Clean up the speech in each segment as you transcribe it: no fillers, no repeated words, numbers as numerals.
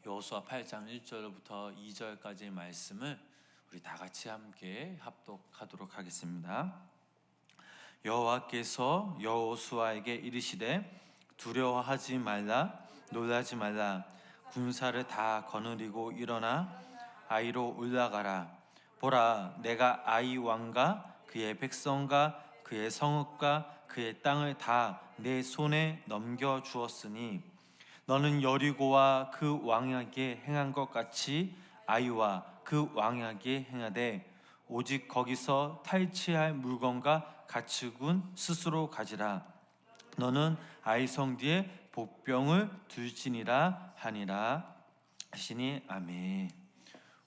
여호수아 8장 1절부터 2절까지의 말씀을 우리 다 같이 함께 합독하도록 하겠습니다. 여호와께서 여호수아에게 이르시되 두려워하지 말라, 놀라지 말라. 군사를 다 거느리고 일어나 아이로 올라가라. 보라, 내가 아이 왕과 그의 백성과 그의 성읍과 그의 땅을 다 내 손에 넘겨 주었으니 너는 여리고와 그 왕에게 행한 것 같이 아이와 그 왕에게 행하되 오직 거기서 탈취할 물건과 가축은 스스로 가지라. 너는 아이 성 뒤에 복병을 둘지니라 하니라 하시니 아멘.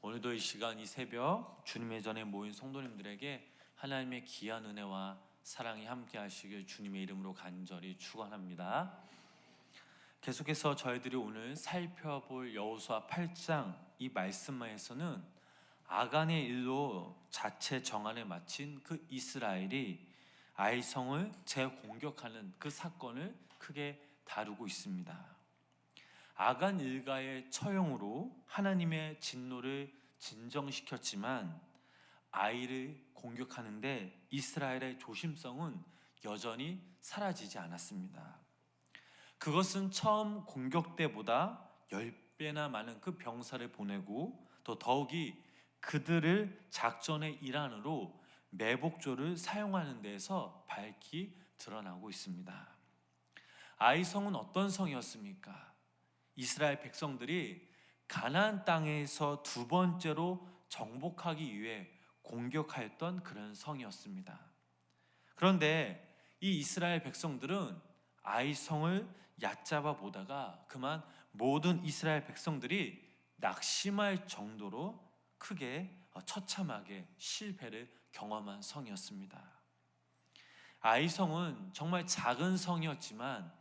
오늘도 이 시간 이 새벽 주님의 전에 모인 성도님들에게 하나님의 귀한 은혜와 사랑이 함께 하시길 주님의 이름으로 간절히 축원합니다. 계속해서 저희들이 오늘 살펴볼 여호수아 8장 이 말씀에서는 아간의 일로 자체 정한에 마친 그 이스라엘이 아이성을 재공격하는 그 사건을 크게 다루고 있습니다. 아간 일가의 처형으로 하나님의 진노를 진정시켰지만 아이를 공격하는데 이스라엘의 조심성은 여전히 사라지지 않았습니다. 그것은 처음 공격 때보다 10배나 많은 그 병사를 보내고 또 더욱이 그들을 작전의 일환으로 매복조를 사용하는 데에서 밝히 드러나고 있습니다. 아이성은 어떤 성이었습니까? 이스라엘 백성들이 가나안 땅에서 두 번째로 정복하기 위해 공격하였던 그런 성이었습니다. 그런데 이 이스라엘 백성들은 아이성을 얕잡아 보다가 그만 모든 이스라엘 백성들이 낙심할 정도로 크게 처참하게 실패를 경험한 성이었습니다. 아이성은 정말 작은 성이었지만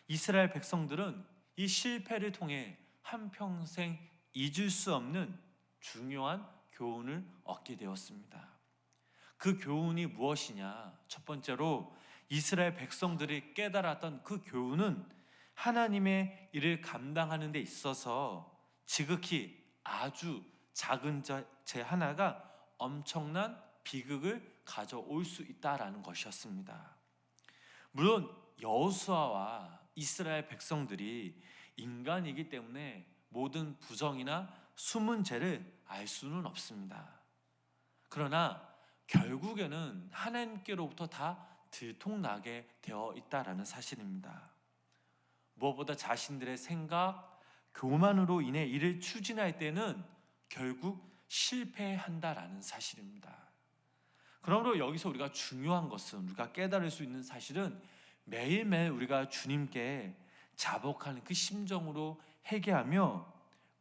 이스라엘 백성들은 이 실패를 통해 한평생 잊을 수 없는 중요한 교훈을 얻게 되었습니다. 그 교훈이 무엇이냐? 첫 번째로 이스라엘 백성들이 깨달았던 그 교훈은 하나님의 일을 감당하는 데 있어서 지극히 아주 작은 제 하나가 엄청난 비극을 가져올 수 있다라는 것이었습니다. 물론 여호수아와 이스라엘 백성들이 인간이기 때문에 모든 부정이나 숨은 죄를 알 수는 없습니다. 그러나 결국에는 하나님께로부터 다 들통나게 되어 있다라는 사실입니다. 무엇보다 자신들의 생각, 교만으로 인해 일을 추진할 때는 결국 실패한다라는 사실입니다. 그러므로 여기서 우리가 중요한 것은, 우리가 깨달을 수 있는 사실은 매일매일 우리가 주님께 자복하는 그 심정으로 회개하며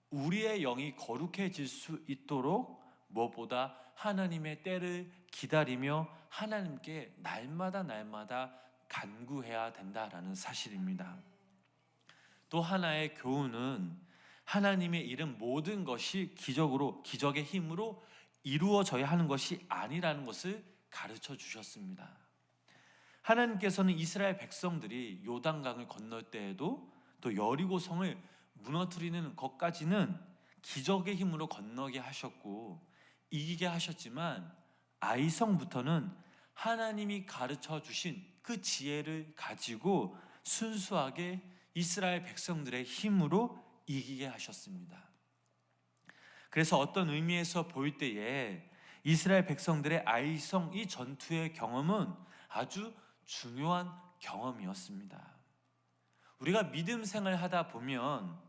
우리의 영이 거룩해질 수 있도록 무엇보다 하나님의 때를 기다리며 하나님께 날마다 간구해야 된다라는 사실입니다. 또 하나의 교훈은 하나님의 일은 모든 것이 기적의 힘으로 이루어져야 하는 것이 아니라는 것을 가르쳐 주셨습니다. 하나님께서는 이스라엘 백성들이 요단강을 건널 때에도 또 여리고 성을 무너뜨리는 것까지는 기적의 힘으로 건너게 하셨고 이기게 하셨지만 아이성부터는 하나님이 가르쳐 주신 그 지혜를 가지고 순수하게 이스라엘 백성들의 힘으로 이기게 하셨습니다. 그래서 어떤 의미에서 볼 때에 이스라엘 백성들의 아이성 이 전투의 경험은 아주 중요한 경험이었습니다. 우리가 믿음 생활을 하다 보면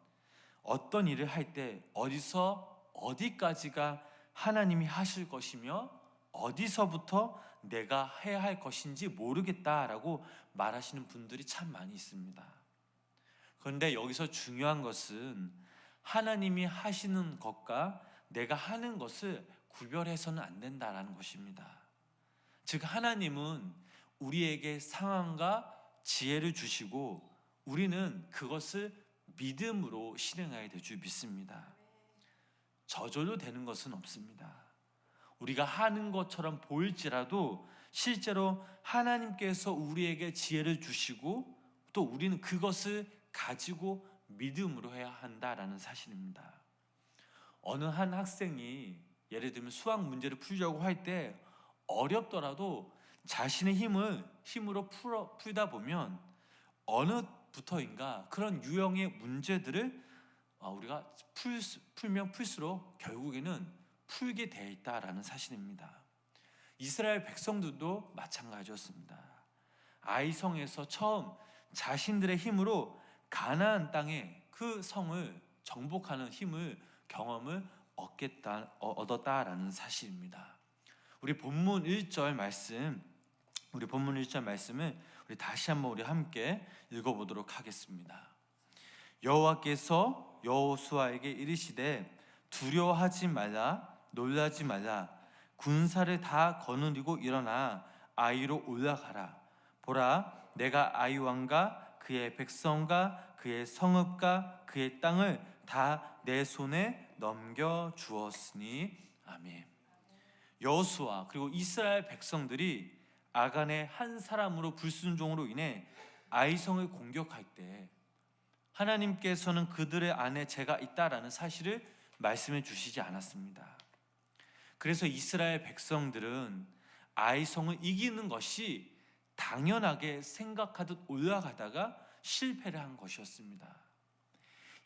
어떤 일을 할 때 어디서 어디까지가 하나님이 하실 것이며 어디서부터 내가 해야 할 것인지 모르겠다라고 말하시는 분들이 참 많이 있습니다. 그런데 여기서 중요한 것은 하나님이 하시는 것과 내가 하는 것을 구별해서는 안 된다라는 것입니다. 즉 하나님은 우리에게 상황과 지혜를 주시고 우리는 그것을 믿음으로 실행해야 될 줄 믿습니다. 저절로 되는 것은 없습니다. 우리가 하는 것처럼 보일지라도 실제로 하나님께서 우리에게 지혜를 주시고 또 우리는 그것을 가지고 믿음으로 해야 한다라는 사실입니다. 어느 한 학생이 예를 들면 수학 문제를 풀려고 할 때 어렵더라도 자신의 힘으로 풀다 보면 어느부터인가 그런 유형의 문제들을 우리가 풀면 풀수록 결국에는 풀게 돼 있다라는 사실입니다. 이스라엘 백성들도 마찬가지였습니다. 아이성에서 처음 자신들의 힘으로 가나안 땅에 그 성을 정복하는 경험을 얻었다라는 사실입니다. 우리 본문 1절 말씀을 우리 다시 한번 우리 함께 읽어보도록 하겠습니다. 여호와께서 여호수아에게 이르시되 두려워하지 말라, 놀라지 말라. 군사를 다 거느리고 일어나 아이로 올라가라. 보라, 내가 아이 왕과 그의 백성과 그의 성읍과 그의 땅을 다 내 손에 넘겨 주었으니. 아멘. 여호수아 그리고 이스라엘 백성들이 아간의 한 사람으로 불순종으로 인해 아이성을 공격할 때 하나님께서는 그들의 안에 죄가 있다라는 사실을 말씀해 주시지 않았습니다. 그래서 이스라엘 백성들은 아이성을 이기는 것이 당연하게 생각하듯 올라가다가 실패를 한 것이었습니다.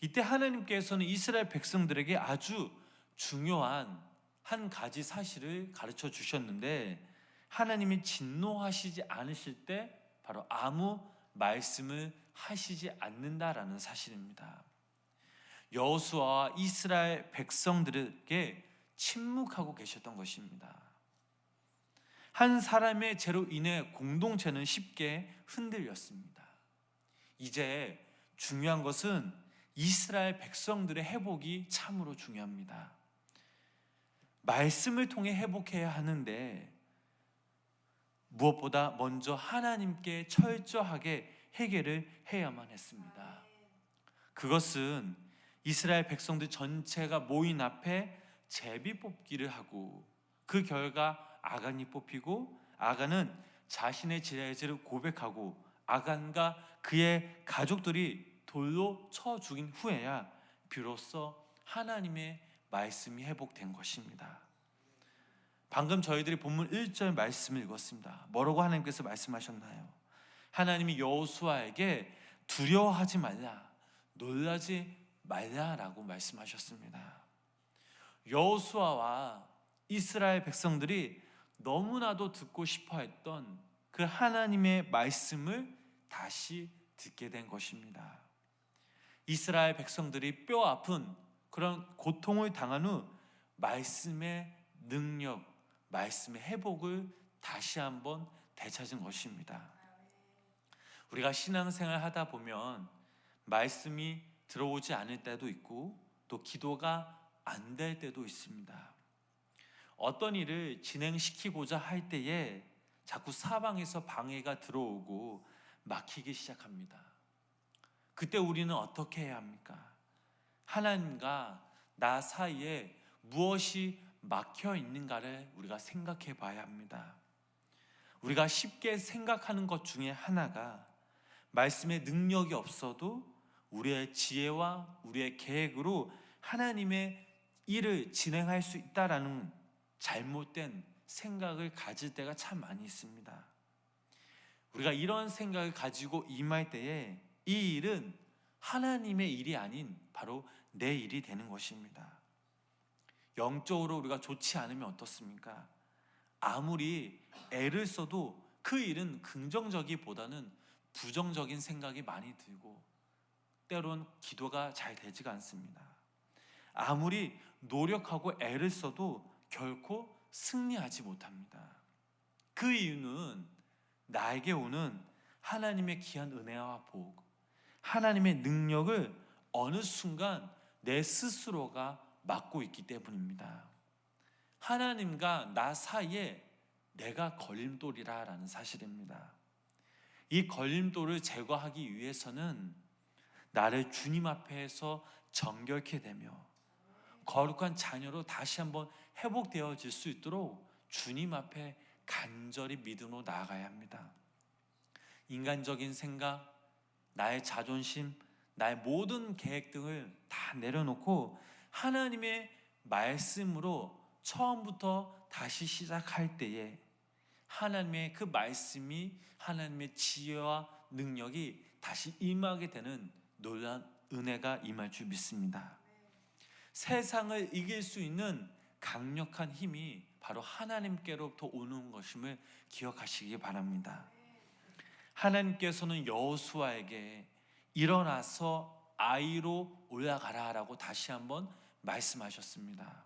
이때 하나님께서는 이스라엘 백성들에게 아주 중요한 한 가지 사실을 가르쳐 주셨는데, 하나님이 진노하시지 않으실 때 바로 아무 말씀을 하시지 않는다라는 사실입니다. 여호수아와 이스라엘 백성들에게 침묵하고 계셨던 것입니다. 한 사람의 죄로 인해 공동체는 쉽게 흔들렸습니다. 이제 중요한 것은 이스라엘 백성들의 회복이 참으로 중요합니다. 말씀을 통해 회복해야 하는데 무엇보다 먼저 하나님께 철저하게 해결을 해야만 했습니다. 그것은 이스라엘 백성들 전체가 모인 앞에 제비 뽑기를 하고 그 결과 아간이 뽑히고 아간은 자신의 죄를 고백하고 아간과 그의 가족들이 돌로 쳐 죽인 후에야 비로소 하나님의 말씀이 회복된 것입니다. 방금 저희들이 본문 1절 말씀을 읽었습니다. 뭐라고 하나님께서 말씀하셨나요? 하나님이 여호수아에게 두려워하지 말라, 놀라지 말라라고 말씀하셨습니다. 여호수아와 이스라엘 백성들이 너무나도 듣고 싶어했던 그 하나님의 말씀을 다시 듣게 된 것입니다. 이스라엘 백성들이 뼈 아픈 그런 고통을 당한 후 말씀의 능력, 말씀의 회복을 다시 한번 되찾은 것입니다. 우리가 신앙생활 하다 보면 말씀이 들어오지 않을 때도 있고 또 기도가 안 될 때도 있습니다. 어떤 일을 진행시키고자 할 때에 자꾸 사방에서 방해가 들어오고 막히기 시작합니다. 그때 우리는 어떻게 해야 합니까? 하나님과 나 사이에 무엇이 막혀 있는가를 우리가 생각해 봐야 합니다. 우리가 쉽게 생각하는 것 중에 하나가 말씀의 능력이 없어도 우리의 지혜와 우리의 계획으로 하나님의 일을 진행할 수 있다라는 잘못된 생각을 가질 때가 참 많이 있습니다. 우리가 이런 생각을 가지고 임할 때에 이 일은 하나님의 일이 아닌 바로 내 일이 되는 것입니다. 영적으로 우리가 좋지 않으면 어떻습니까? 아무리 애를 써도 그 일은 긍정적이보다는 부정적인 생각이 많이 들고 때론 기도가 잘 되지가 않습니다. 아무리 노력하고 애를 써도 결코 승리하지 못합니다. 그 이유는 나에게 오는 하나님의 귀한 은혜와 복, 하나님의 능력을 어느 순간 내 스스로가 막고 있기 때문입니다. 하나님과 나 사이에 내가 걸림돌이라는 사실입니다. 이 걸림돌을 제거하기 위해서는 나를 주님 앞에서 정결케 되며 거룩한 자녀로 다시 한번 회복되어질 수 있도록 주님 앞에 간절히 믿음으로 나아가야 합니다. 인간적인 생각, 나의 자존심, 나의 모든 계획 등을 다 내려놓고 하나님의 말씀으로 처음부터 다시 시작할 때에 하나님의 그 말씀이 하나님의 지혜와 능력이 다시 임하게 되는 놀라운 은혜가 임할 줄 믿습니다. 세상을 이길 수 있는 강력한 힘이 바로 하나님께로부터 오는 것임을 기억하시기 바랍니다. 하나님께서는 여호수아에게 일어나서 아이로 올라가라라고 다시 한번 말씀하셨습니다.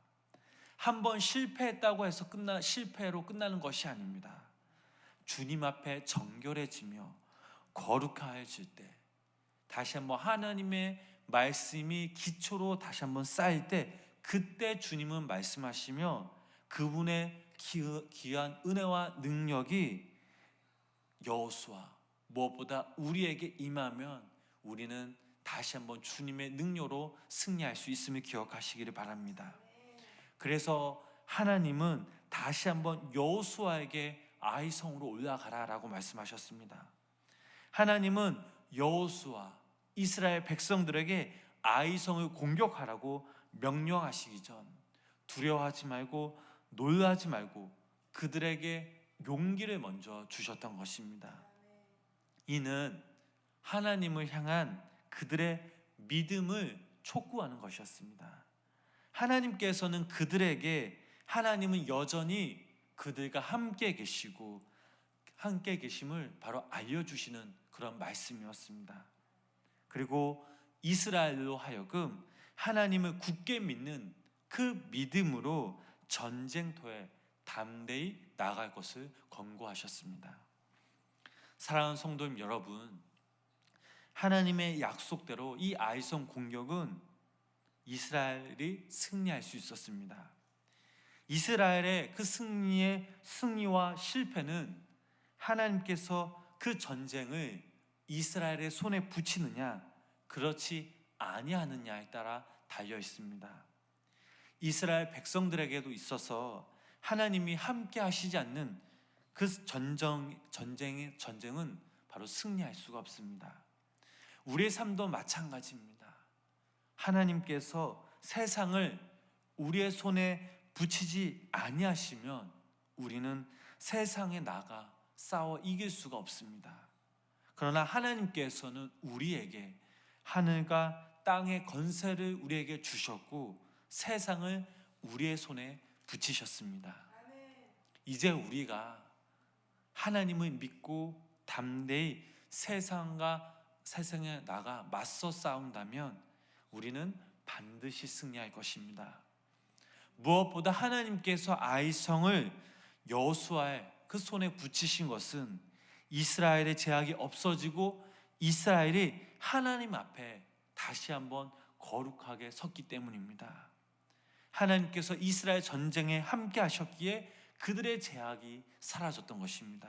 한번 실패했다고 해서 실패로 끝나는 것이 아닙니다. 주님 앞에 정결해지며 거룩해질 때 다시 한번 하나님의 말씀이 기초로 다시 한번 쌓일 때 그때 주님은 말씀하시며 그분의 귀한 은혜와 능력이 여호수아 무엇보다 우리에게 임하면 우리는 다시 한번 주님의 능력으로 승리할 수 있음을 기억하시기를 바랍니다. 그래서 하나님은 다시 한번 여호수아에게 아이성으로 올라가라라고 말씀하셨습니다. 하나님은 여호수아 이스라엘 백성들에게 아이성을 공격하라고 명령하시기 전 두려워하지 말고 놀라지 말고 그들에게 용기를 먼저 주셨던 것입니다. 이는 하나님을 향한 그들의 믿음을 촉구하는 것이었습니다. 하나님께서는 그들에게 하나님은 여전히 그들과 함께 계시고 함께 계심을 바로 알려주시는 그런 말씀이었습니다. 그리고 이스라엘로 하여금 하나님을 굳게 믿는 그 믿음으로 전쟁터에 담대히 나아갈 것을 권고하셨습니다. 사랑하는 성도님 여러분, 하나님의 약속대로 이 아이성 공격은 이스라엘이 승리할 수 있었습니다. 이스라엘의 그 승리와 실패는 하나님께서 그 전쟁을 이스라엘의 손에 붙이느냐 그렇지 아니하느냐에 따라 달려 있습니다. 이스라엘 백성들에게도 있어서 하나님이 함께 하시지 않는 그 전쟁은 바로 승리할 수가 없습니다. 우리의 삶도 마찬가지입니다. 하나님께서 세상을 우리의 손에 붙이지 아니하시면 우리는 세상에 나가 싸워 이길 수가 없습니다. 그러나 하나님께서는 우리에게 하늘과 땅의 권세를 우리에게 주셨고 세상을 우리의 손에 붙이셨습니다. 이제 우리가 하나님을 믿고 담대히 세상에 나가 맞서 싸운다면 우리는 반드시 승리할 것입니다. 무엇보다 하나님께서 아이성을 여호수아의 그 손에 붙이신 것은 이스라엘의 제약이 없어지고 이스라엘이 하나님 앞에 다시 한번 거룩하게 섰기 때문입니다. 하나님께서 이스라엘 전쟁에 함께 하셨기에 그들의 제약이 사라졌던 것입니다.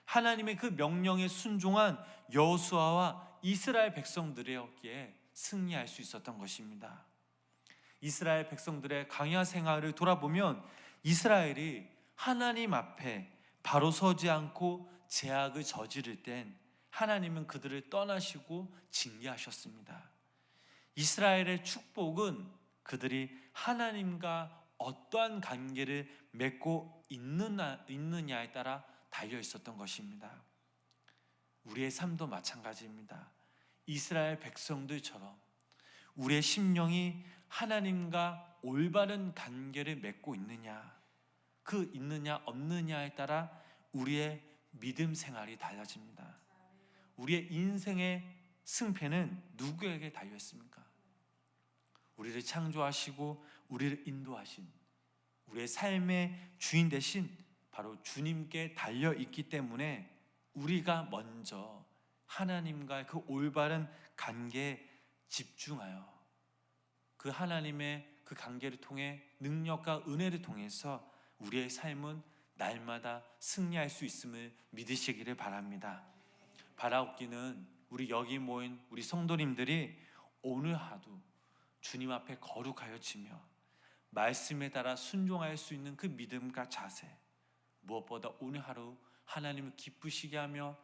하나님의 그 명령에 순종한 여호수아와 이스라엘 백성들이었기에 승리할 수 있었던 것입니다. 이스라엘 백성들의 광야 생활을 돌아보면 이스라엘이 하나님 앞에 바로 서지 않고 죄악을 저지를 땐 하나님은 그들을 떠나시고 징계하셨습니다. 이스라엘의 축복은 그들이 하나님과 어떠한 관계를 맺고 있느냐에 따라 달려 있었던 것입니다. 우리의 삶도 마찬가지입니다. 이스라엘 백성들처럼 우리의 심령이 하나님과 올바른 관계를 맺고 있느냐 없느냐에 따라 우리의 믿음 생활이 달라집니다. 우리의 인생의 승패는 누구에게 달려 있습니까? 우리를 창조하시고 우리를 인도하신 우리의 삶의 주인 되신 바로 주님께 달려 있기 때문에 우리가 먼저 하나님과의 그 올바른 관계에 집중하여 그 하나님의 그 관계를 통해 능력과 은혜를 통해서 우리의 삶은 날마다 승리할 수 있음을 믿으시기를 바랍니다. 바라옵기는 우리 여기 모인 우리 성도님들이 오늘 하루 주님 앞에 거룩하여 지며 말씀에 따라 순종할 수 있는 그 믿음과 자세, 무엇보다 오늘 하루 하나님을 기쁘시게 하며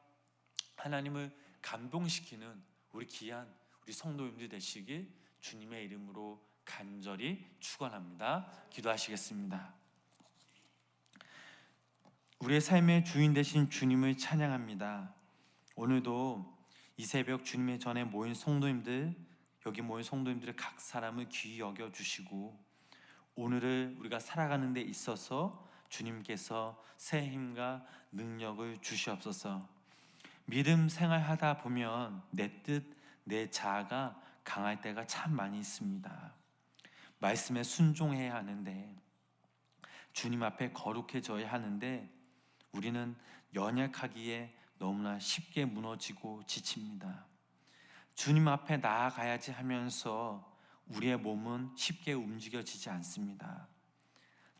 하나님을 감동시키는 우리 귀한 우리 우리 성도님들 되시길 주님의 이름으로 간절히 축원합니다. 기도하시겠습니다. 우리의 삶의 주인 되신 주님을 찬양합니다. 오늘도 이 새벽 주님의 전에 모인 성도님들, 여기 모인 성도님들의 각 사람을 귀히 여겨 주시고 오늘을 우리가 살아가는 데 있어서 주님께서 새 힘과 능력을 주시옵소서. 믿음 생활하다 보면 내 뜻, 내 자아가 강할 때가 참 많이 있습니다. 말씀에 순종해야 하는데, 주님 앞에 거룩해져야 하는데 우리는 연약하기에 너무나 쉽게 무너지고 지칩니다. 주님 앞에 나아가야지 하면서 우리의 몸은 쉽게 움직여지지 않습니다.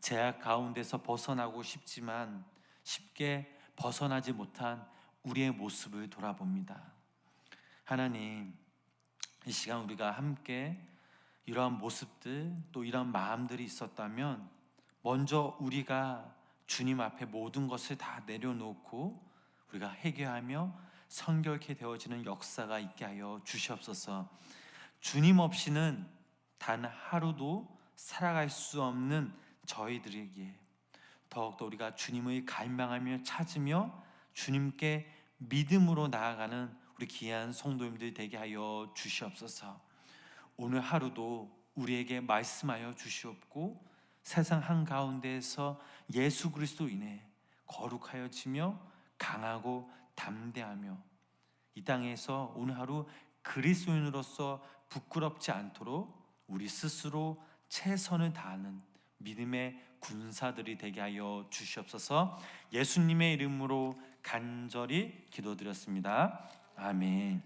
제약 가운데서 벗어나고 싶지만 쉽게 벗어나지 못한 우리의 모습을 돌아봅니다. 하나님, 이 시간 우리가 함께 이러한 모습들, 또 이러한 마음들이 있었다면 먼저 우리가 주님 앞에 모든 것을 다 내려놓고 우리가 회개하며 성결케 되어지는 역사가 있게 하여 주시옵소서. 주님 없이는 단 하루도 살아갈 수 없는 저희들에게 더욱더 우리가 주님을 갈망하며 찾으며 주님께 믿음으로 나아가는 우리 귀한 성도님들 되게 하여 주시옵소서. 오늘 하루도 우리에게 말씀하여 주시옵고 세상 한가운데에서 예수 그리스도 인해 거룩하여지며 강하고 담대하며 이 땅에서 오늘 하루 그리스도인으로서 부끄럽지 않도록 우리 스스로 최선을 다하는 믿음의 군사들이 되게 하여 주시옵소서. 예수님의 이름으로 간절히 기도드렸습니다. 아멘.